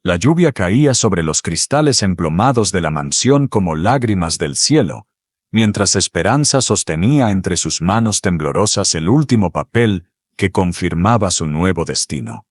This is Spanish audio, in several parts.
La lluvia caía sobre los cristales emplomados de la mansión como lágrimas del cielo, mientras Esperanza sostenía entre sus manos temblorosas el último papel que confirmaba su nuevo destino.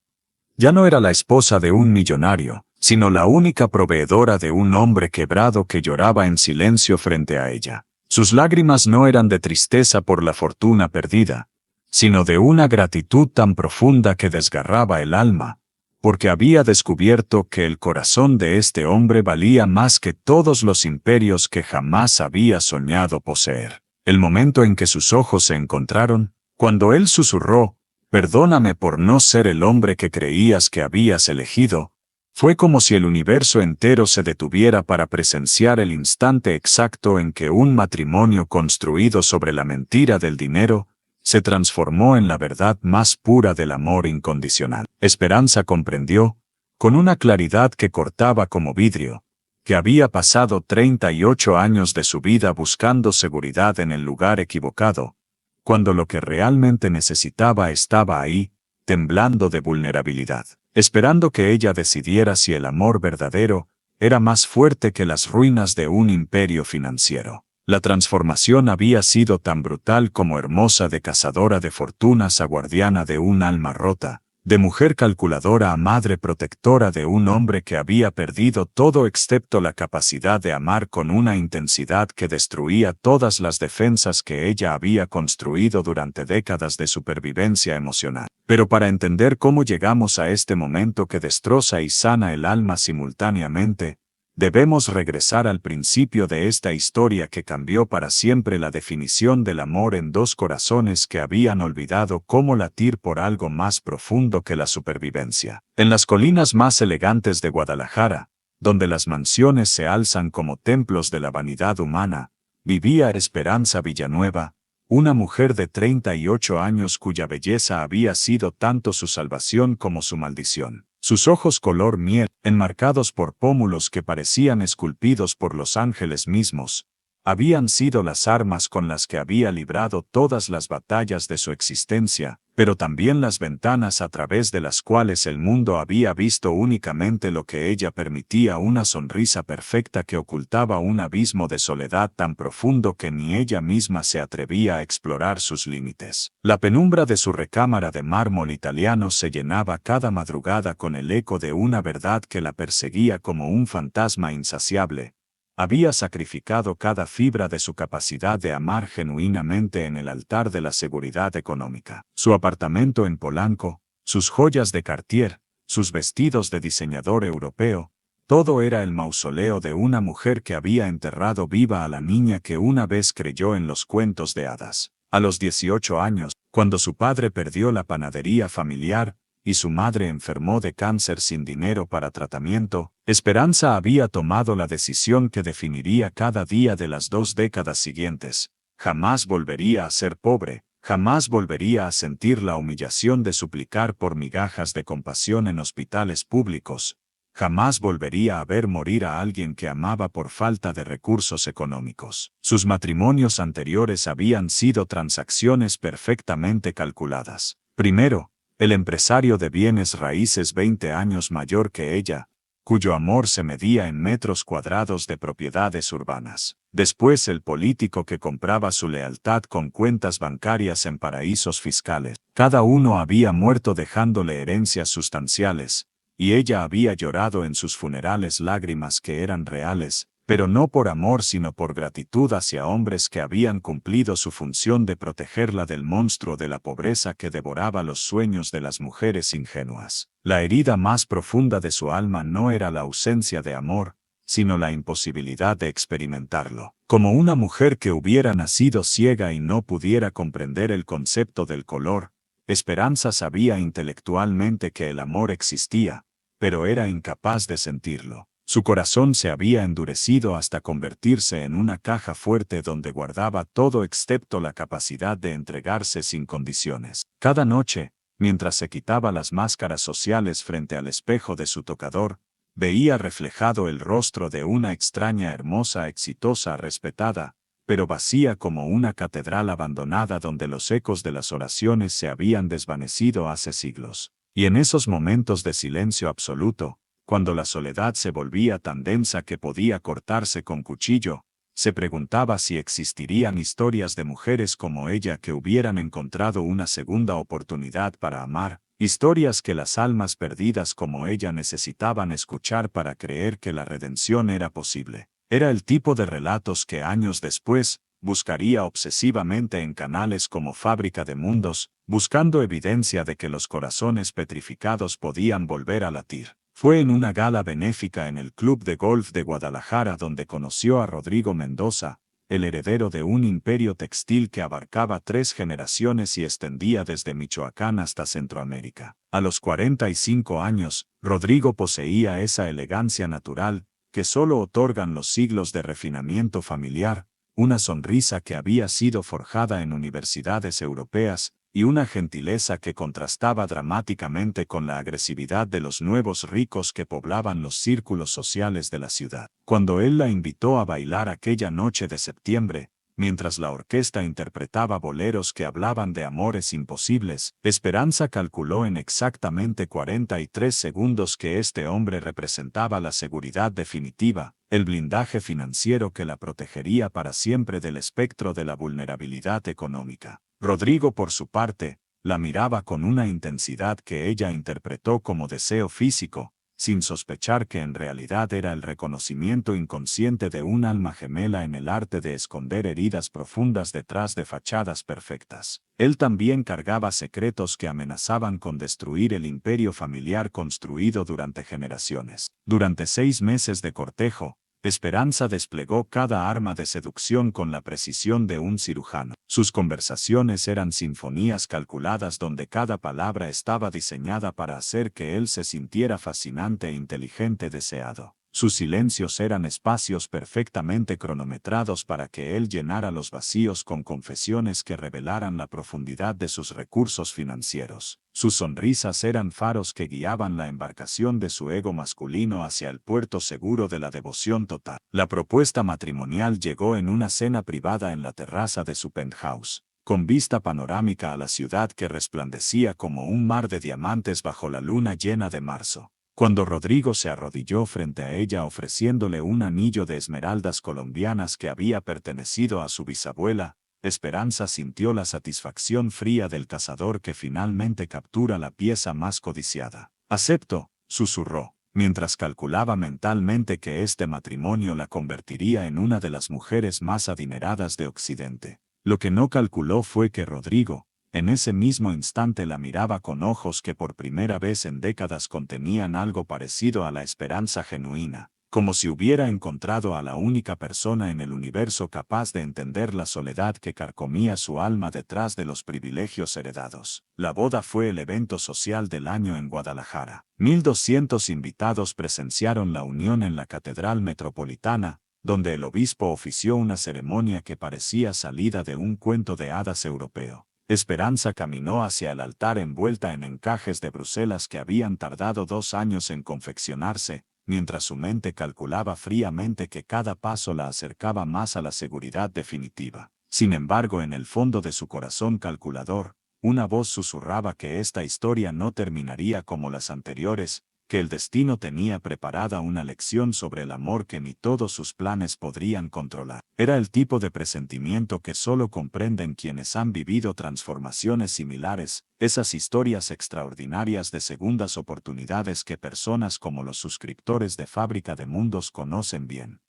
Ya no era la esposa de un millonario, sino la única proveedora de un hombre quebrado que lloraba en silencio frente a ella. Sus lágrimas no eran de tristeza por la fortuna perdida, sino de una gratitud tan profunda que desgarraba el alma, porque había descubierto que el corazón de este hombre valía más que todos los imperios que jamás había soñado poseer. El momento en que sus ojos se encontraron, cuando él susurró, «Perdóname por no ser el hombre que creías que habías elegido», fue como si el universo entero se detuviera para presenciar el instante exacto en que un matrimonio construido sobre la mentira del dinero se transformó en la verdad más pura del amor incondicional. Esperanza comprendió, con una claridad que cortaba como vidrio, que había pasado 38 años de su vida buscando seguridad en el lugar equivocado, cuando lo que realmente necesitaba estaba ahí, temblando de vulnerabilidad, esperando que ella decidiera si el amor verdadero era más fuerte que las ruinas de un imperio financiero. La transformación había sido tan brutal como hermosa, de cazadora de fortunas a guardiana de un alma rota, de mujer calculadora a madre protectora de un hombre que había perdido todo excepto la capacidad de amar con una intensidad que destruía todas las defensas que ella había construido durante décadas de supervivencia emocional. Pero para entender cómo llegamos a este momento que destroza y sana el alma simultáneamente, debemos regresar al principio de esta historia que cambió para siempre la definición del amor en dos corazones que habían olvidado cómo latir por algo más profundo que la supervivencia. En las colinas más elegantes de Guadalajara, donde las mansiones se alzan como templos de la vanidad humana, vivía Esperanza Villanueva, una mujer de 38 años cuya belleza había sido tanto su salvación como su maldición. Sus ojos color miel, enmarcados por pómulos que parecían esculpidos por los ángeles mismos, habían sido las armas con las que había librado todas las batallas de su existencia, pero también las ventanas a través de las cuales el mundo había visto únicamente lo que ella permitía, una sonrisa perfecta que ocultaba un abismo de soledad tan profundo que ni ella misma se atrevía a explorar sus límites. La penumbra de su recámara de mármol italiano se llenaba cada madrugada con el eco de una verdad que la perseguía como un fantasma insaciable. Había sacrificado cada fibra de su capacidad de amar genuinamente en el altar de la seguridad económica. Su apartamento en Polanco, sus joyas de Cartier, sus vestidos de diseñador europeo, todo era el mausoleo de una mujer que había enterrado viva a la niña que una vez creyó en los cuentos de hadas. A los 18 años, cuando su padre perdió la panadería familiar, y su madre enfermó de cáncer sin dinero para tratamiento, Esperanza había tomado la decisión que definiría cada día de las 2 décadas siguientes. Jamás volvería a ser pobre, jamás volvería a sentir la humillación de suplicar por migajas de compasión en hospitales públicos, jamás volvería a ver morir a alguien que amaba por falta de recursos económicos. Sus matrimonios anteriores habían sido transacciones perfectamente calculadas. Primero, el empresario de bienes raíces 20 años mayor que ella, cuyo amor se medía en metros cuadrados de propiedades urbanas. Después el político que compraba su lealtad con cuentas bancarias en paraísos fiscales. Cada uno había muerto dejándole herencias sustanciales, y ella había llorado en sus funerales lágrimas que eran reales, pero no por amor sino por gratitud hacia hombres que habían cumplido su función de protegerla del monstruo de la pobreza que devoraba los sueños de las mujeres ingenuas. La herida más profunda de su alma no era la ausencia de amor, sino la imposibilidad de experimentarlo. Como una mujer que hubiera nacido ciega y no pudiera comprender el concepto del color, Esperanza sabía intelectualmente que el amor existía, pero era incapaz de sentirlo. Su corazón se había endurecido hasta convertirse en una caja fuerte donde guardaba todo excepto la capacidad de entregarse sin condiciones. Cada noche, mientras se quitaba las máscaras sociales frente al espejo de su tocador, veía reflejado el rostro de una extraña hermosa, exitosa, respetada, pero vacía como una catedral abandonada donde los ecos de las oraciones se habían desvanecido hace siglos. Y en esos momentos de silencio absoluto, Cuando la soledad se volvía tan densa que podía cortarse con cuchillo, se preguntaba si existirían historias de mujeres como ella que hubieran encontrado una segunda oportunidad para amar, historias que las almas perdidas como ella necesitaban escuchar para creer que la redención era posible. Era el tipo de relatos que años después buscaría obsesivamente en canales como Fábrica de Mundos, buscando evidencia de que los corazones petrificados podían volver a latir. Fue en una gala benéfica en el Club de Golf de Guadalajara donde conoció a Rodrigo Mendoza, el heredero de un imperio textil que abarcaba 3 generaciones y extendía desde Michoacán hasta Centroamérica. A los 45 años, Rodrigo poseía esa elegancia natural que solo otorgan los siglos de refinamiento familiar, una sonrisa que había sido forjada en universidades europeas, y una gentileza que contrastaba dramáticamente con la agresividad de los nuevos ricos que poblaban los círculos sociales de la ciudad. Cuando él la invitó a bailar aquella noche de septiembre, mientras la orquesta interpretaba boleros que hablaban de amores imposibles, Esperanza calculó en exactamente 43 segundos que este hombre representaba la seguridad definitiva, el blindaje financiero que la protegería para siempre del espectro de la vulnerabilidad económica. Rodrigo, por su parte, la miraba con una intensidad que ella interpretó como deseo físico, sin sospechar que en realidad era el reconocimiento inconsciente de un alma gemela en el arte de esconder heridas profundas detrás de fachadas perfectas. Él también cargaba secretos que amenazaban con destruir el imperio familiar construido durante generaciones. Durante 6 meses de cortejo, Esperanza desplegó cada arma de seducción con la precisión de un cirujano. Sus conversaciones eran sinfonías calculadas donde cada palabra estaba diseñada para hacer que él se sintiera fascinante e inteligente deseado. Sus silencios eran espacios perfectamente cronometrados para que él llenara los vacíos con confesiones que revelaran la profundidad de sus recursos financieros. Sus sonrisas eran faros que guiaban la embarcación de su ego masculino hacia el puerto seguro de la devoción total. La propuesta matrimonial llegó en una cena privada en la terraza de su penthouse, con vista panorámica a la ciudad que resplandecía como un mar de diamantes bajo la luna llena de marzo. Cuando Rodrigo se arrodilló frente a ella ofreciéndole un anillo de esmeraldas colombianas que había pertenecido a su bisabuela, Esperanza sintió la satisfacción fría del cazador que finalmente captura la pieza más codiciada. «Acepto», susurró, mientras calculaba mentalmente que este matrimonio la convertiría en una de las mujeres más adineradas de Occidente. Lo que no calculó fue que Rodrigo, en ese mismo instante, la miraba con ojos que por primera vez en décadas contenían algo parecido a la esperanza genuina, como si hubiera encontrado a la única persona en el universo capaz de entender la soledad que carcomía su alma detrás de los privilegios heredados. La boda fue el evento social del año en Guadalajara. 1.200 invitados presenciaron la unión en la Catedral Metropolitana, donde el obispo ofició una ceremonia que parecía salida de un cuento de hadas europeo. Esperanza caminó hacia el altar envuelta en encajes de Bruselas que habían tardado 2 años en confeccionarse, mientras su mente calculaba fríamente que cada paso la acercaba más a la seguridad definitiva. Sin embargo, en el fondo de su corazón calculador, una voz susurraba que esta historia no terminaría como las anteriores, que el destino tenía preparada una lección sobre el amor que ni todos sus planes podrían controlar. Era el tipo de presentimiento que solo comprenden quienes han vivido transformaciones similares, esas historias extraordinarias de segundas oportunidades que personas como los suscriptores de Fábrica de Mundos conocen bien.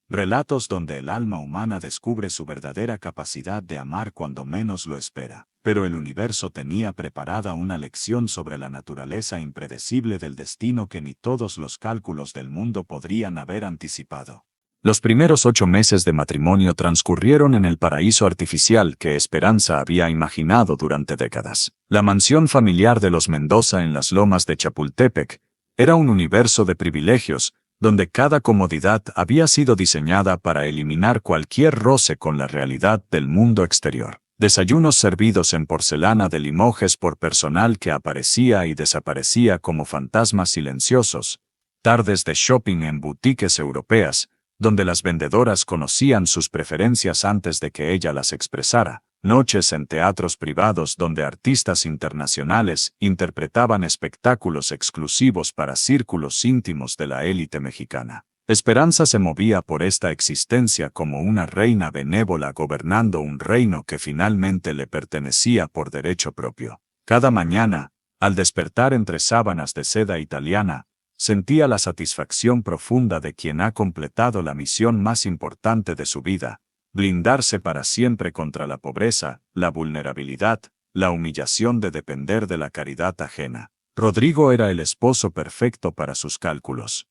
Relatos donde el alma humana descubre su verdadera capacidad de amar cuando menos lo espera. Pero el universo tenía preparada una lección sobre la naturaleza impredecible del destino que ni todos los cálculos del mundo podrían haber anticipado. Los primeros 8 meses de matrimonio transcurrieron en el paraíso artificial que Esperanza había imaginado durante décadas. La mansión familiar de los Mendoza en las lomas de Chapultepec era un universo de privilegios, donde cada comodidad había sido diseñada para eliminar cualquier roce con la realidad del mundo exterior. Desayunos servidos en porcelana de Limoges por personal que aparecía y desaparecía como fantasmas silenciosos. Tardes de shopping en boutiques europeas, donde las vendedoras conocían sus preferencias antes de que ella las expresara. noches en teatros privados donde artistas internacionales interpretaban espectáculos exclusivos para círculos íntimos de la élite mexicana. Esperanza se movía por esta existencia como una reina benévola gobernando un reino que finalmente le pertenecía por derecho propio. Cada mañana, al despertar entre sábanas de seda italiana, sentía la satisfacción profunda de quien ha completado la misión más importante de su vida: blindarse para siempre contra la pobreza, la vulnerabilidad, la humillación de depender de la caridad ajena. Rodrigo era el esposo perfecto para sus cálculos.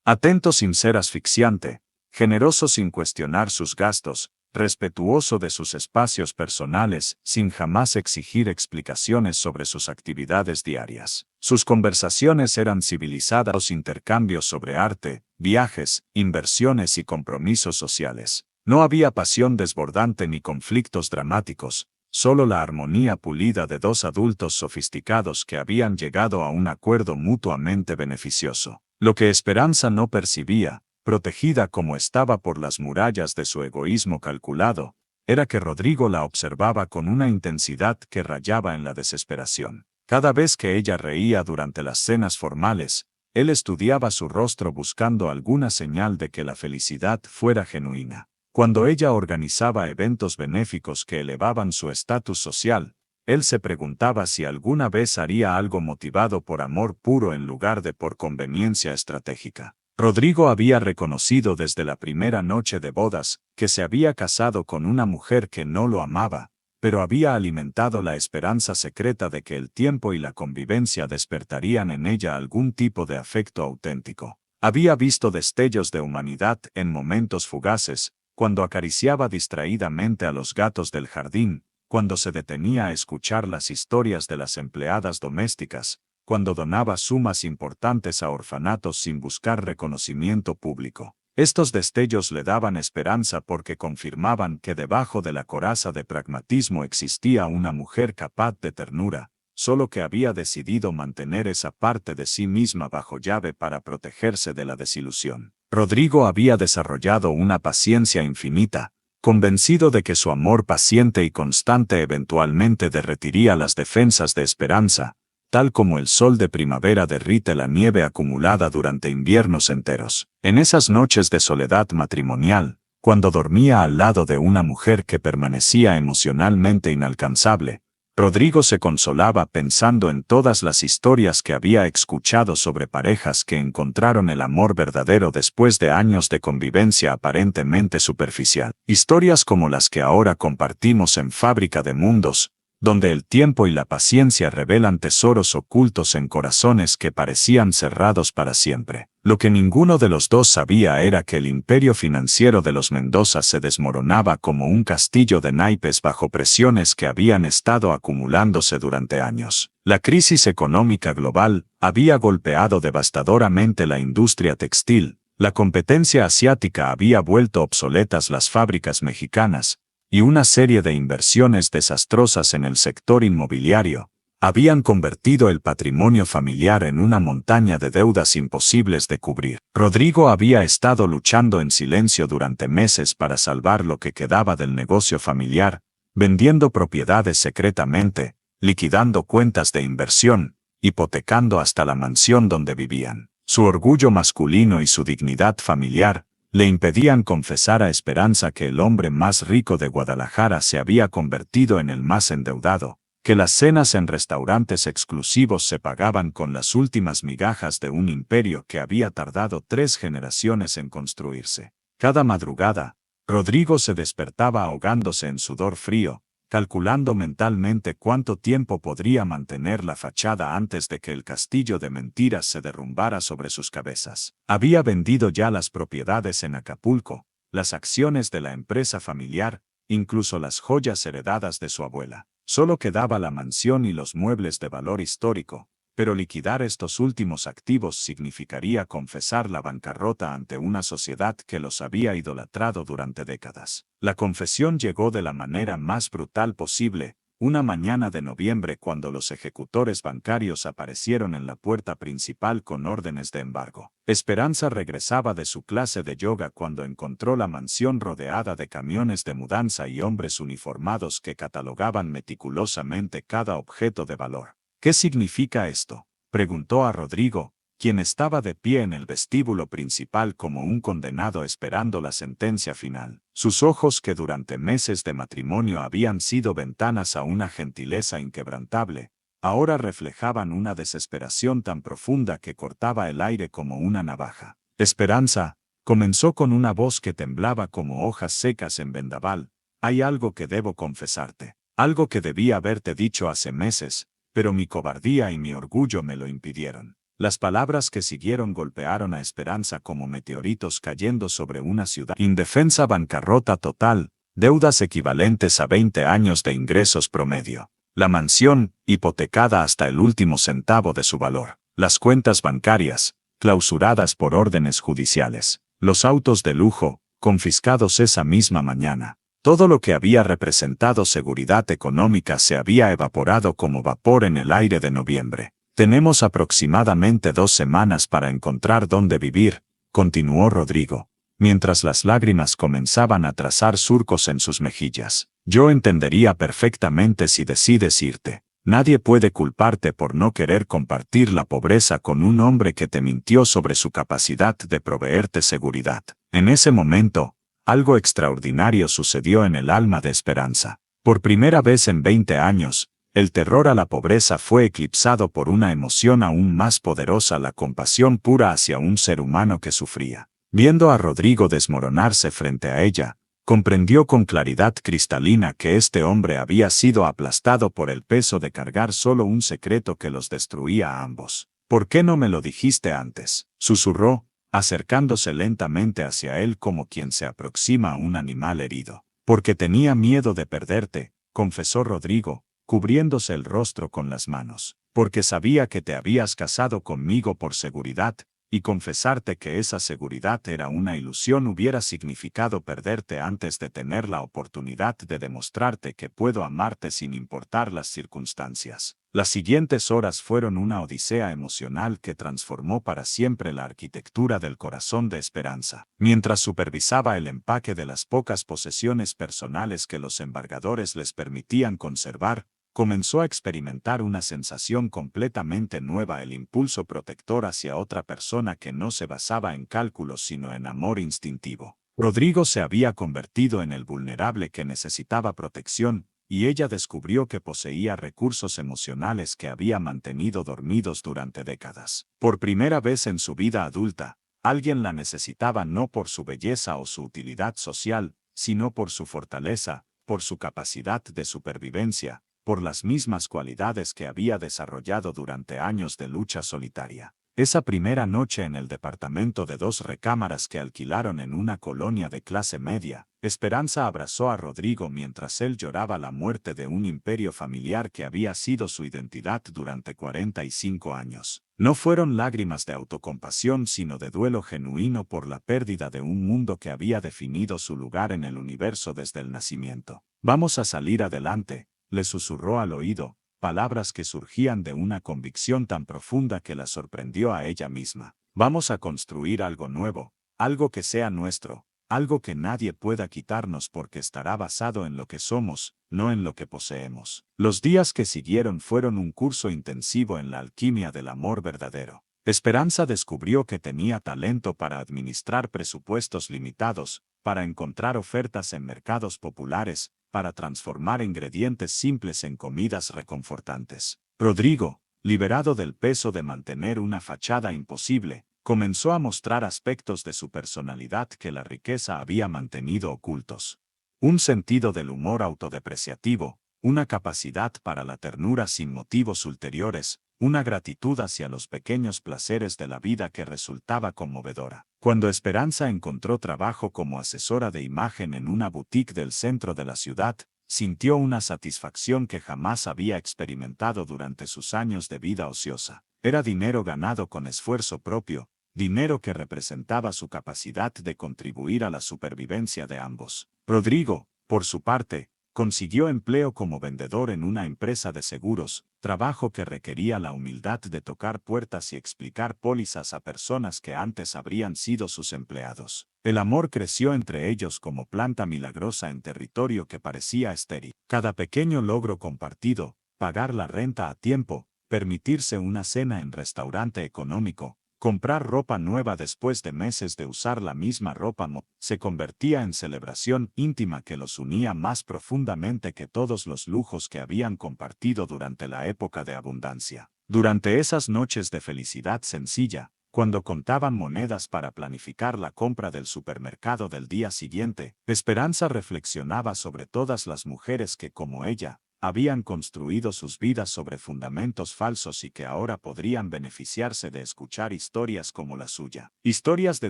Atento sin ser asfixiante, generoso sin cuestionar sus gastos, respetuoso de sus espacios personales, sin jamás exigir explicaciones sobre sus actividades diarias. Sus conversaciones eran civilizadas, los intercambios sobre arte, viajes, inversiones y compromisos sociales. No había pasión desbordante ni conflictos dramáticos, solo la armonía pulida de dos adultos sofisticados que habían llegado a un acuerdo mutuamente beneficioso. Lo que Esperanza no percibía, protegida como estaba por las murallas de su egoísmo calculado, era que Rodrigo la observaba con una intensidad que rayaba en la desesperación. Cada vez que ella reía durante las cenas formales, él estudiaba su rostro buscando alguna señal de que la felicidad fuera genuina. Cuando ella organizaba eventos benéficos que elevaban su estatus social, él se preguntaba si alguna vez haría algo motivado por amor puro en lugar de por conveniencia estratégica. Rodrigo había reconocido desde la primera noche de bodas que se había casado con una mujer que no lo amaba, pero había alimentado la esperanza secreta de que el tiempo y la convivencia despertarían en ella algún tipo de afecto auténtico. Había visto destellos de humanidad en momentos fugaces, cuando acariciaba distraídamente a los gatos del jardín, cuando se detenía a escuchar las historias de las empleadas domésticas, cuando donaba sumas importantes a orfanatos sin buscar reconocimiento público. Estos destellos le daban esperanza porque confirmaban que debajo de la coraza de pragmatismo existía una mujer capaz de ternura, solo que había decidido mantener esa parte de sí misma bajo llave para protegerse de la desilusión. Rodrigo había desarrollado una paciencia infinita, convencido de que su amor paciente y constante eventualmente derretiría las defensas de Esperanza, tal como el sol de primavera derrite la nieve acumulada durante inviernos enteros. En esas noches de soledad matrimonial, cuando dormía al lado de una mujer que permanecía emocionalmente inalcanzable, Rodrigo se consolaba pensando en todas las historias que había escuchado sobre parejas que encontraron el amor verdadero después de años de convivencia aparentemente superficial. Historias como las que ahora compartimos en Fábrica de Mundos, donde el tiempo y la paciencia revelan tesoros ocultos en corazones que parecían cerrados para siempre. Lo que ninguno de los dos sabía era que el imperio financiero de los Mendoza se desmoronaba como un castillo de naipes bajo presiones que habían estado acumulándose durante años. La crisis económica global había golpeado devastadoramente la industria textil, la competencia asiática había vuelto obsoletas las fábricas mexicanas, y una serie de inversiones desastrosas en el sector inmobiliario habían convertido el patrimonio familiar en una montaña de deudas imposibles de cubrir. Rodrigo había estado luchando en silencio durante meses para salvar lo que quedaba del negocio familiar, vendiendo propiedades secretamente, liquidando cuentas de inversión, hipotecando hasta la mansión donde vivían. Su orgullo masculino y su dignidad familiar le impedían confesar a Esperanza que el hombre más rico de Guadalajara se había convertido en el más endeudado, que las cenas en restaurantes exclusivos se pagaban con las últimas migajas de un imperio que había tardado 3 generaciones en construirse. Cada madrugada, Rodrigo se despertaba ahogándose en sudor frío, calculando mentalmente cuánto tiempo podría mantener la fachada antes de que el castillo de mentiras se derrumbara sobre sus cabezas. Había vendido ya las propiedades en Acapulco, las acciones de la empresa familiar, incluso las joyas heredadas de su abuela. Solo quedaba la mansión y los muebles de valor histórico, pero liquidar estos últimos activos significaría confesar la bancarrota ante una sociedad que los había idolatrado durante décadas. La confesión llegó de la manera más brutal posible, Una mañana de noviembre, cuando los ejecutores bancarios aparecieron en la puerta principal con órdenes de embargo, Esperanza regresaba de su clase de yoga cuando encontró la mansión rodeada de camiones de mudanza y hombres uniformados que catalogaban meticulosamente cada objeto de valor. ¿Qué significa esto?, preguntó a Rodrigo, quien estaba de pie en el vestíbulo principal como un condenado esperando la sentencia final. Sus ojos, que durante meses de matrimonio habían sido ventanas a una gentileza inquebrantable, ahora reflejaban una desesperación tan profunda que cortaba el aire como una navaja. Esperanza, comenzó con una voz que temblaba como hojas secas en vendaval, hay algo que debo confesarte, algo que debía haberte dicho hace meses, pero mi cobardía y mi orgullo me lo impidieron. Las palabras que siguieron golpearon a Esperanza como meteoritos cayendo sobre una ciudad indefensa. Bancarrota total, deudas equivalentes a 20 años de ingresos promedio. La mansión, hipotecada hasta el último centavo de su valor. Las cuentas bancarias, clausuradas por órdenes judiciales. Los autos de lujo, confiscados esa misma mañana. Todo lo que había representado seguridad económica se había evaporado como vapor en el aire de noviembre. Tenemos aproximadamente 2 semanas para encontrar dónde vivir, continuó Rodrigo, mientras las lágrimas comenzaban a trazar surcos en sus mejillas. Yo entendería perfectamente si decides irte. Nadie puede culparte por no querer compartir la pobreza con un hombre que te mintió sobre su capacidad de proveerte seguridad. En ese momento, algo extraordinario sucedió en el alma de Esperanza. Por primera vez en 20 años, el terror a la pobreza fue eclipsado por una emoción aún más poderosa, la compasión pura hacia un ser humano que sufría. Viendo a Rodrigo desmoronarse frente a ella, comprendió con claridad cristalina que este hombre había sido aplastado por el peso de cargar solo un secreto que los destruía a ambos. ¿Por qué no me lo dijiste antes?, susurró, acercándose lentamente hacia él como quien se aproxima a un animal herido. Porque tenía miedo de perderte, confesó Rodrigo, cubriéndose el rostro con las manos. Porque sabía que te habías casado conmigo por seguridad, y confesarte que esa seguridad era una ilusión hubiera significado perderte antes de tener la oportunidad de demostrarte que puedo amarte sin importar las circunstancias. Las siguientes horas fueron una odisea emocional que transformó para siempre la arquitectura del corazón de Esperanza. Mientras supervisaba el empaque de las pocas posesiones personales que los embargadores les permitían conservar, comenzó a experimentar una sensación completamente nueva, el impulso protector hacia otra persona que no se basaba en cálculos sino en amor instintivo. Rodrigo se había convertido en el vulnerable que necesitaba protección, y ella descubrió que poseía recursos emocionales que había mantenido dormidos durante décadas. Por primera vez en su vida adulta, alguien la necesitaba no por su belleza o su utilidad social, sino por su fortaleza, por su capacidad de supervivencia, por las mismas cualidades que había desarrollado durante años de lucha solitaria. Esa primera noche en el departamento de 2 recámaras que alquilaron en una colonia de clase media, Esperanza abrazó a Rodrigo mientras él lloraba la muerte de un imperio familiar que había sido su identidad durante 45 años. No fueron lágrimas de autocompasión sino de duelo genuino por la pérdida de un mundo que había definido su lugar en el universo desde el nacimiento. Vamos a salir adelante, le susurró al oído, palabras que surgían de una convicción tan profunda que la sorprendió a ella misma. Vamos a construir algo nuevo, algo que sea nuestro, algo que nadie pueda quitarnos porque estará basado en lo que somos, no en lo que poseemos. Los días que siguieron fueron un curso intensivo en la alquimia del amor verdadero. Esperanza descubrió que tenía talento para administrar presupuestos limitados, para encontrar ofertas en mercados populares, para transformar ingredientes simples en comidas reconfortantes. Rodrigo, liberado del peso de mantener una fachada imposible, comenzó a mostrar aspectos de su personalidad que la riqueza había mantenido ocultos. Un sentido del humor autodepreciativo, una capacidad para la ternura sin motivos ulteriores, una gratitud hacia los pequeños placeres de la vida que resultaba conmovedora. Cuando Esperanza encontró trabajo como asesora de imagen en una boutique del centro de la ciudad, sintió una satisfacción que jamás había experimentado durante sus años de vida ociosa. Era dinero ganado con esfuerzo propio, dinero que representaba su capacidad de contribuir a la supervivencia de ambos. Rodrigo, por su parte, Consiguió empleo como vendedor en una empresa de seguros, trabajo que requería la humildad de tocar puertas y explicar pólizas a personas que antes habrían sido sus empleados. El amor creció entre ellos como planta milagrosa en territorio que parecía estéril. Cada pequeño logro compartido, pagar la renta a tiempo, permitirse una cena en restaurante económico, comprar ropa nueva después de meses de usar la misma ropa, se convertía en celebración íntima que los unía más profundamente que todos los lujos que habían compartido durante la época de abundancia. Durante esas noches de felicidad sencilla, cuando contaban monedas para planificar la compra del supermercado del día siguiente, Esperanza reflexionaba sobre todas las mujeres que, como ella, habían construido sus vidas sobre fundamentos falsos y que ahora podrían beneficiarse de escuchar historias como la suya. Historias de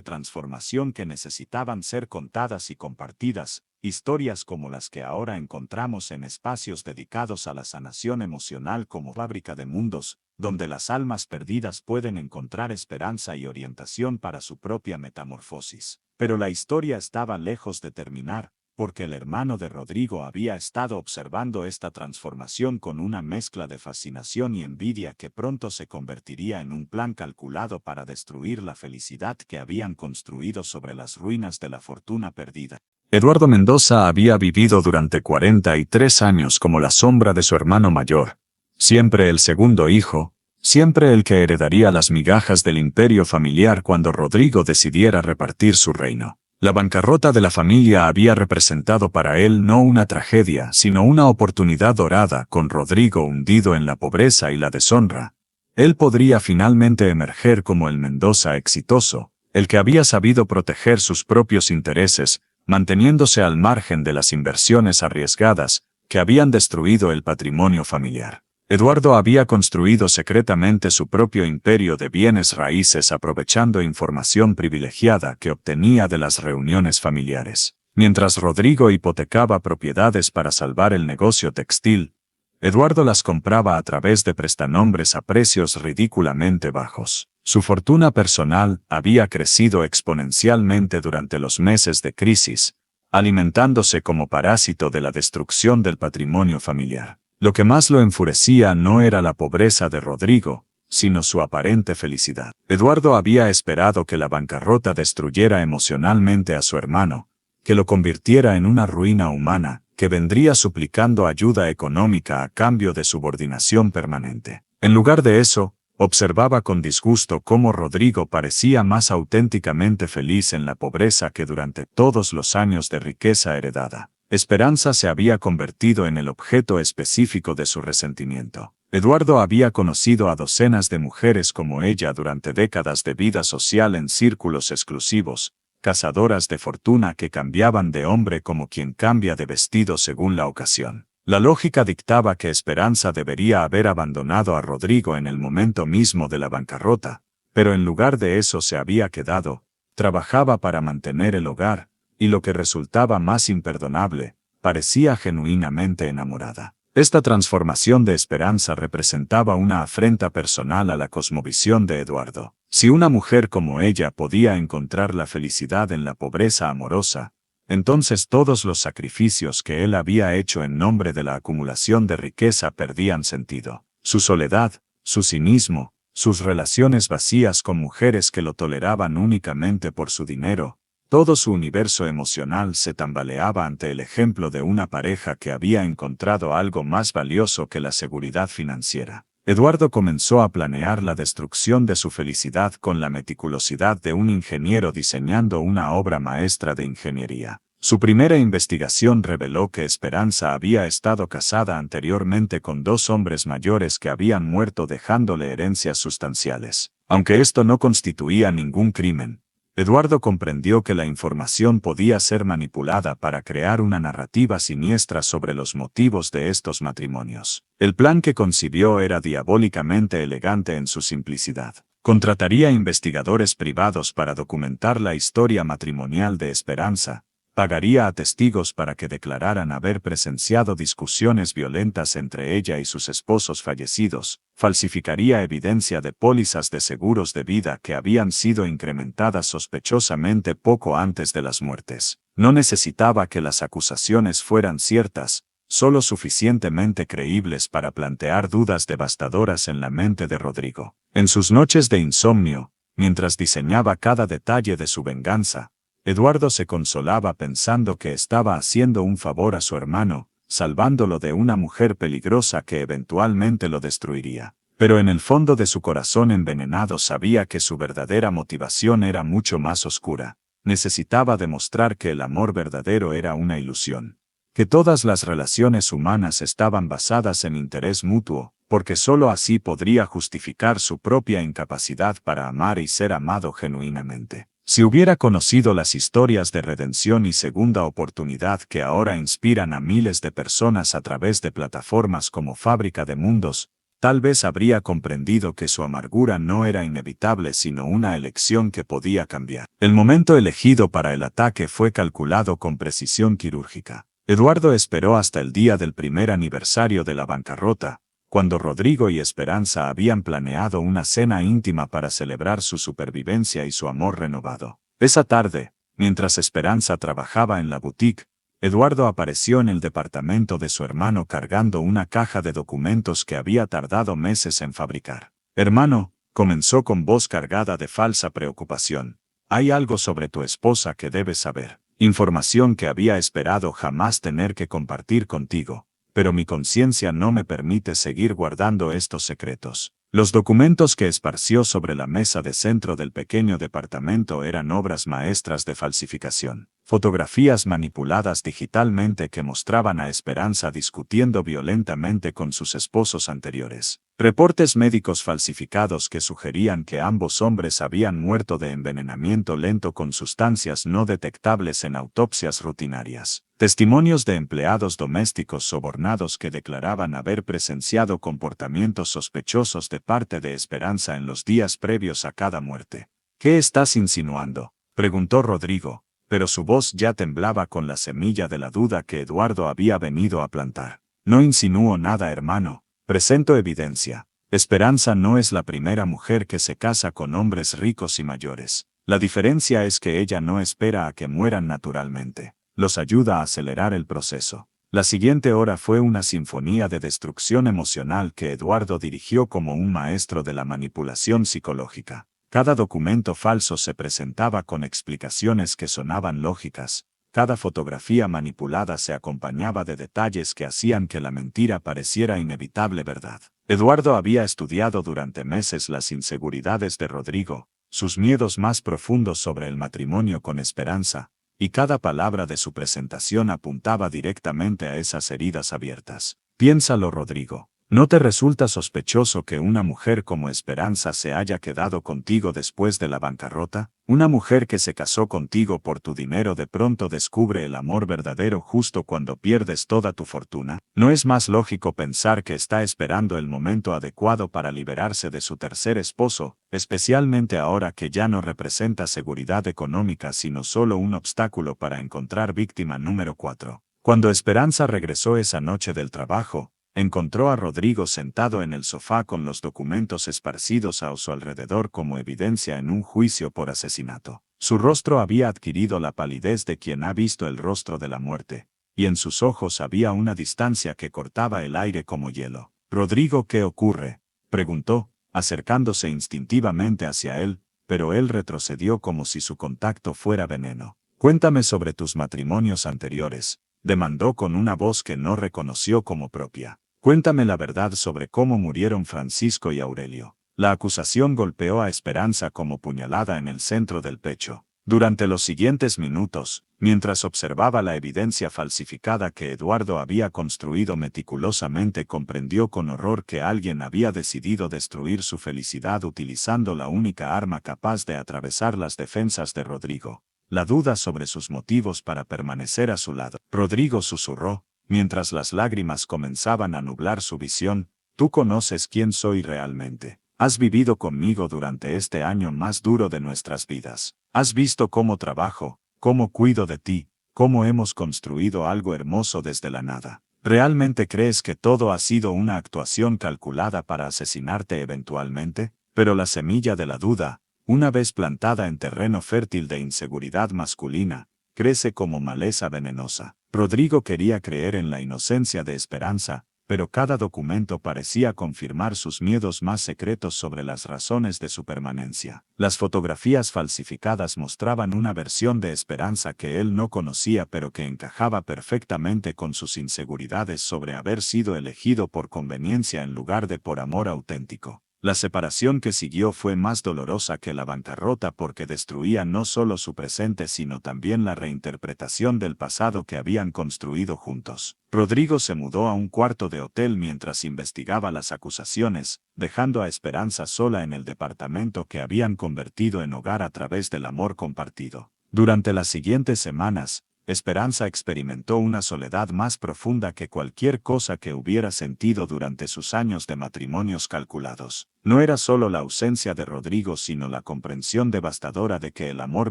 transformación que necesitaban ser contadas y compartidas, historias como las que ahora encontramos en espacios dedicados a la sanación emocional como Fábrica de Mundos, donde las almas perdidas pueden encontrar esperanza y orientación para su propia metamorfosis. Pero la historia estaba lejos de terminar, porque el hermano de Rodrigo había estado observando esta transformación con una mezcla de fascinación y envidia que pronto se convertiría en un plan calculado para destruir la felicidad que habían construido sobre las ruinas de la fortuna perdida. Eduardo Mendoza había vivido durante 43 años como la sombra de su hermano mayor, siempre el segundo hijo, siempre el que heredaría las migajas del imperio familiar cuando Rodrigo decidiera repartir su reino. La bancarrota de la familia había representado para él no una tragedia, sino una oportunidad dorada. Con Rodrigo hundido en la pobreza y la deshonra, él podría finalmente emerger como el Mendoza exitoso, el que había sabido proteger sus propios intereses, manteniéndose al margen de las inversiones arriesgadas que habían destruido el patrimonio familiar. Eduardo había construido secretamente su propio imperio de bienes raíces aprovechando información privilegiada que obtenía de las reuniones familiares. Mientras Rodrigo hipotecaba propiedades para salvar el negocio textil, Eduardo las compraba a través de prestanombres a precios ridículamente bajos. Su fortuna personal había crecido exponencialmente durante los meses de crisis, alimentándose como parásito de la destrucción del patrimonio familiar. Lo que más lo enfurecía no era la pobreza de Rodrigo, sino su aparente felicidad. Eduardo había esperado que la bancarrota destruyera emocionalmente a su hermano, que lo convirtiera en una ruina humana, que vendría suplicando ayuda económica a cambio de subordinación permanente. En lugar de eso, observaba con disgusto cómo Rodrigo parecía más auténticamente feliz en la pobreza que durante todos los años de riqueza heredada. Esperanza se había convertido en el objeto específico de su resentimiento. Eduardo había conocido a docenas de mujeres como ella durante décadas de vida social en círculos exclusivos, cazadoras de fortuna que cambiaban de hombre como quien cambia de vestido según la ocasión. La lógica dictaba que Esperanza debería haber abandonado a Rodrigo en el momento mismo de la bancarrota, pero en lugar de eso se había quedado, trabajaba para mantener el hogar, y lo que resultaba más imperdonable, parecía genuinamente enamorada. Esta transformación de Esperanza representaba una afrenta personal a la cosmovisión de Eduardo. Si una mujer como ella podía encontrar la felicidad en la pobreza amorosa, entonces todos los sacrificios que él había hecho en nombre de la acumulación de riqueza perdían sentido. Su soledad, su cinismo, sus relaciones vacías con mujeres que lo toleraban únicamente por su dinero, todo su universo emocional se tambaleaba ante el ejemplo de una pareja que había encontrado algo más valioso que la seguridad financiera. Eduardo comenzó a planear la destrucción de su felicidad con la meticulosidad de un ingeniero diseñando una obra maestra de ingeniería. Su primera investigación reveló que Esperanza había estado casada anteriormente con 2 hombres mayores que habían muerto dejándole herencias sustanciales. Aunque esto no constituía ningún crimen, Eduardo comprendió que la información podía ser manipulada para crear una narrativa siniestra sobre los motivos de estos matrimonios. El plan que concibió era diabólicamente elegante en su simplicidad. Contrataría investigadores privados para documentar la historia matrimonial de Esperanza, pagaría a testigos para que declararan haber presenciado discusiones violentas entre ella y sus esposos fallecidos, falsificaría evidencia de pólizas de seguros de vida que habían sido incrementadas sospechosamente poco antes de las muertes. No necesitaba que las acusaciones fueran ciertas, solo suficientemente creíbles para plantear dudas devastadoras en la mente de Rodrigo. En sus noches de insomnio, mientras diseñaba cada detalle de su venganza, Eduardo se consolaba pensando que estaba haciendo un favor a su hermano, salvándolo de una mujer peligrosa que eventualmente lo destruiría. Pero en el fondo de su corazón envenenado sabía que su verdadera motivación era mucho más oscura. Necesitaba demostrar que el amor verdadero era una ilusión, que todas las relaciones humanas estaban basadas en interés mutuo, porque sólo así podría justificar su propia incapacidad para amar y ser amado genuinamente. Si hubiera conocido las historias de redención y segunda oportunidad que ahora inspiran a miles de personas a través de plataformas como Fábrica de Mundos, tal vez habría comprendido que su amargura no era inevitable sino una elección que podía cambiar. El momento elegido para el ataque fue calculado con precisión quirúrgica. Eduardo esperó hasta el día del primer aniversario de la bancarrota, cuando Rodrigo y Esperanza habían planeado una cena íntima para celebrar su supervivencia y su amor renovado. Esa tarde, mientras Esperanza trabajaba en la boutique, Eduardo apareció en el departamento de su hermano cargando una caja de documentos que había tardado meses en fabricar. «Hermano», comenzó con voz cargada de falsa preocupación, «hay algo sobre tu esposa que debes saber. Información que había esperado jamás tener que compartir contigo. Pero mi conciencia no me permite seguir guardando estos secretos». Los documentos que esparció sobre la mesa de centro del pequeño departamento eran obras maestras de falsificación. Fotografías manipuladas digitalmente que mostraban a Esperanza discutiendo violentamente con sus esposos anteriores. Reportes médicos falsificados que sugerían que ambos hombres habían muerto de envenenamiento lento con sustancias no detectables en autopsias rutinarias. Testimonios de empleados domésticos sobornados que declaraban haber presenciado comportamientos sospechosos de parte de Esperanza en los días previos a cada muerte. «¿Qué estás insinuando?», preguntó Rodrigo, pero su voz ya temblaba con la semilla de la duda que Eduardo había venido a plantar. «No insinúo nada, hermano. Presento evidencia. Esperanza no es la primera mujer que se casa con hombres ricos y mayores. La diferencia es que ella no espera a que mueran naturalmente. Los ayuda a acelerar el proceso». La siguiente hora fue una sinfonía de destrucción emocional que Eduardo dirigió como un maestro de la manipulación psicológica. Cada documento falso se presentaba con explicaciones que sonaban lógicas. Cada fotografía manipulada se acompañaba de detalles que hacían que la mentira pareciera inevitable verdad. Eduardo había estudiado durante meses las inseguridades de Rodrigo, sus miedos más profundos sobre el matrimonio con Esperanza, y cada palabra de su presentación apuntaba directamente a esas heridas abiertas. «Piénsalo, Rodrigo. ¿No te resulta sospechoso que una mujer como Esperanza se haya quedado contigo después de la bancarrota? Una mujer que se casó contigo por tu dinero de pronto descubre el amor verdadero justo cuando pierdes toda tu fortuna. ¿No es más lógico pensar que está esperando el momento adecuado para liberarse de su tercer esposo, especialmente ahora que ya no representa seguridad económica sino solo un obstáculo para encontrar víctima número 4? Cuando Esperanza regresó esa noche del trabajo, encontró a Rodrigo sentado en el sofá con los documentos esparcidos a su alrededor como evidencia en un juicio por asesinato. Su rostro había adquirido la palidez de quien ha visto el rostro de la muerte, y en sus ojos había una distancia que cortaba el aire como hielo. «Rodrigo, ¿qué ocurre?», preguntó, acercándose instintivamente hacia él, pero él retrocedió como si su contacto fuera veneno. «Cuéntame sobre tus matrimonios anteriores», demandó con una voz que no reconoció como propia. «Cuéntame la verdad sobre cómo murieron Francisco y Aurelio». La acusación golpeó a Esperanza como puñalada en el centro del pecho. Durante los siguientes minutos, mientras observaba la evidencia falsificada que Eduardo había construido meticulosamente, comprendió con horror que alguien había decidido destruir su felicidad utilizando la única arma capaz de atravesar las defensas de Rodrigo: la duda sobre sus motivos para permanecer a su lado. Rodrigo susurró, mientras las lágrimas comenzaban a nublar su visión: «Tú conoces quién soy realmente. Has vivido conmigo durante este año más duro de nuestras vidas. Has visto cómo trabajo, cómo cuido de ti, cómo hemos construido algo hermoso desde la nada. ¿Realmente crees que todo ha sido una actuación calculada para asesinarte eventualmente?» Pero la semilla de la duda, una vez plantada en terreno fértil de inseguridad masculina, crece como maleza venenosa. Rodrigo quería creer en la inocencia de Esperanza, pero cada documento parecía confirmar sus miedos más secretos sobre las razones de su permanencia. Las fotografías falsificadas mostraban una versión de Esperanza que él no conocía pero que encajaba perfectamente con sus inseguridades sobre haber sido elegido por conveniencia en lugar de por amor auténtico. La separación que siguió fue más dolorosa que la bancarrota porque destruía no solo su presente sino también la reinterpretación del pasado que habían construido juntos. Rodrigo se mudó a un cuarto de hotel mientras investigaba las acusaciones, dejando a Esperanza sola en el departamento que habían convertido en hogar a través del amor compartido. Durante las siguientes semanas, Esperanza experimentó una soledad más profunda que cualquier cosa que hubiera sentido durante sus años de matrimonios calculados. No era solo la ausencia de Rodrigo sino la comprensión devastadora de que el amor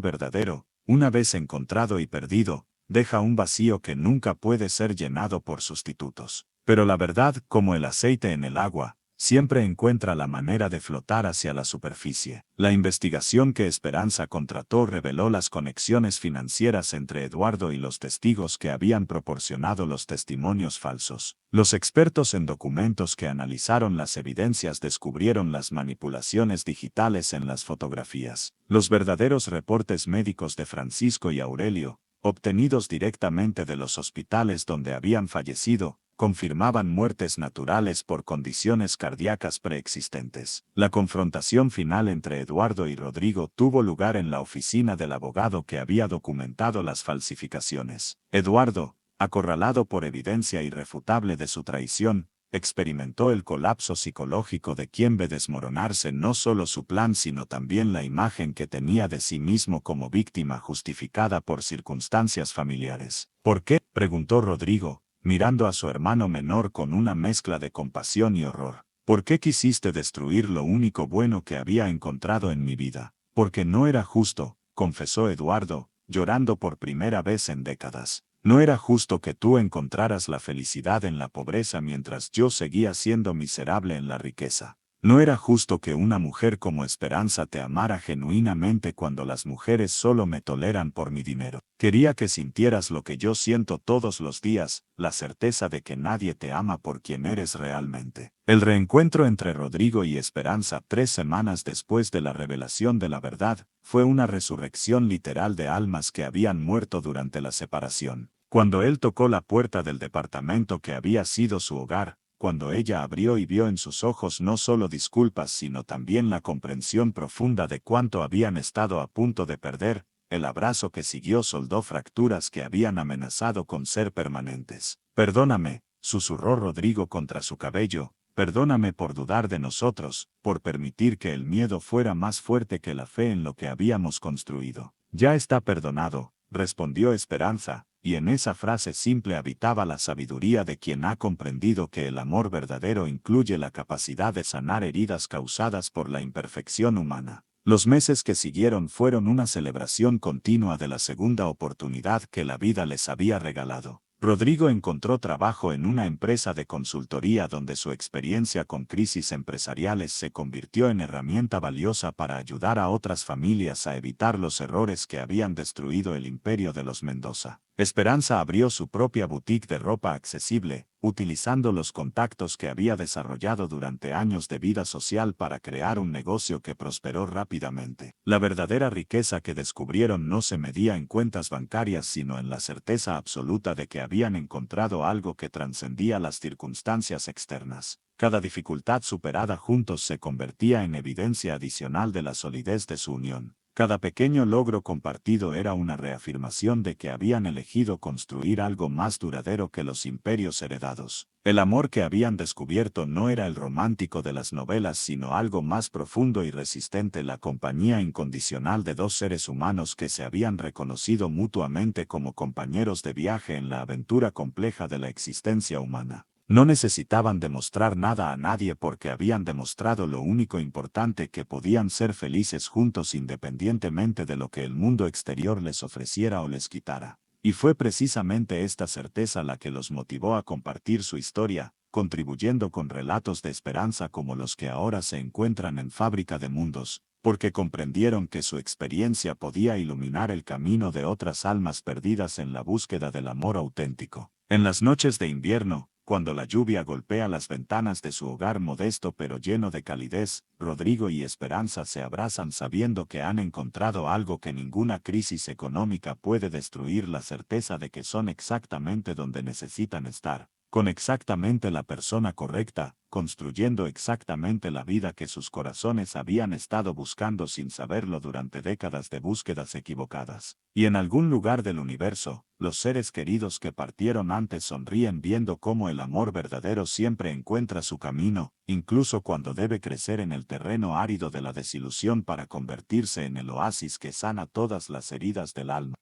verdadero, una vez encontrado y perdido, deja un vacío que nunca puede ser llenado por sustitutos. Pero la verdad, como el aceite en el agua, siempre encuentra la manera de flotar hacia la superficie. La investigación que Esperanza contrató reveló las conexiones financieras entre Eduardo y los testigos que habían proporcionado los testimonios falsos. Los expertos en documentos que analizaron las evidencias descubrieron las manipulaciones digitales en las fotografías. Los verdaderos reportes médicos de Francisco y Aurelio, obtenidos directamente de los hospitales donde habían fallecido, confirmaban muertes naturales por condiciones cardíacas preexistentes. La confrontación final entre Eduardo y Rodrigo tuvo lugar en la oficina del abogado que había documentado las falsificaciones. Eduardo, acorralado por evidencia irrefutable de su traición, experimentó el colapso psicológico de quien ve desmoronarse no solo su plan sino también la imagen que tenía de sí mismo como víctima justificada por circunstancias familiares. ¿Por qué?, preguntó Rodrigo, mirando a su hermano menor con una mezcla de compasión y horror. ¿Por qué quisiste destruir lo único bueno que había encontrado en mi vida? Porque no era justo, confesó Eduardo, llorando por primera vez en décadas. No era justo que tú encontraras la felicidad en la pobreza mientras yo seguía siendo miserable en la riqueza. No era justo que una mujer como Esperanza te amara genuinamente cuando las mujeres solo me toleran por mi dinero. Quería que sintieras lo que yo siento todos los días, la certeza de que nadie te ama por quien eres realmente. El reencuentro entre Rodrigo y Esperanza 3 semanas después de la revelación de la verdad, fue una resurrección literal de almas que habían muerto durante la separación. Cuando él tocó la puerta del departamento que había sido su hogar, cuando ella abrió y vio en sus ojos no solo disculpas sino también la comprensión profunda de cuánto habían estado a punto de perder, el abrazo que siguió soldó fracturas que habían amenazado con ser permanentes. Perdóname, susurró Rodrigo contra su cabello, perdóname por dudar de nosotros, por permitir que el miedo fuera más fuerte que la fe en lo que habíamos construido. Ya está perdonado, respondió Esperanza, y en esa frase simple habitaba la sabiduría de quien ha comprendido que el amor verdadero incluye la capacidad de sanar heridas causadas por la imperfección humana. Los meses que siguieron fueron una celebración continua de la segunda oportunidad que la vida les había regalado. Rodrigo encontró trabajo en una empresa de consultoría donde su experiencia con crisis empresariales se convirtió en herramienta valiosa para ayudar a otras familias a evitar los errores que habían destruido el imperio de los Mendoza. Esperanza abrió su propia boutique de ropa accesible, utilizando los contactos que había desarrollado durante años de vida social para crear un negocio que prosperó rápidamente. La verdadera riqueza que descubrieron no se medía en cuentas bancarias sino en la certeza absoluta de que habían encontrado algo que trascendía las circunstancias externas. Cada dificultad superada juntos se convertía en evidencia adicional de la solidez de su unión. Cada pequeño logro compartido era una reafirmación de que habían elegido construir algo más duradero que los imperios heredados. El amor que habían descubierto no era el romántico de las novelas sino algo más profundo y resistente, la compañía incondicional de dos seres humanos que se habían reconocido mutuamente como compañeros de viaje en la aventura compleja de la existencia humana. No necesitaban demostrar nada a nadie porque habían demostrado lo único importante, que podían ser felices juntos independientemente de lo que el mundo exterior les ofreciera o les quitara. Y fue precisamente esta certeza la que los motivó a compartir su historia, contribuyendo con relatos de esperanza como los que ahora se encuentran en Fábrica de Mundos, porque comprendieron que su experiencia podía iluminar el camino de otras almas perdidas en la búsqueda del amor auténtico. En las noches de invierno, cuando la lluvia golpea las ventanas de su hogar modesto pero lleno de calidez, Rodrigo y Esperanza se abrazan sabiendo que han encontrado algo que ninguna crisis económica puede destruir: la certeza de que son exactamente donde necesitan estar, con exactamente la persona correcta, construyendo exactamente la vida que sus corazones habían estado buscando sin saberlo durante décadas de búsquedas equivocadas. Y en algún lugar del universo, los seres queridos que partieron antes sonríen viendo cómo el amor verdadero siempre encuentra su camino, incluso cuando debe crecer en el terreno árido de la desilusión para convertirse en el oasis que sana todas las heridas del alma.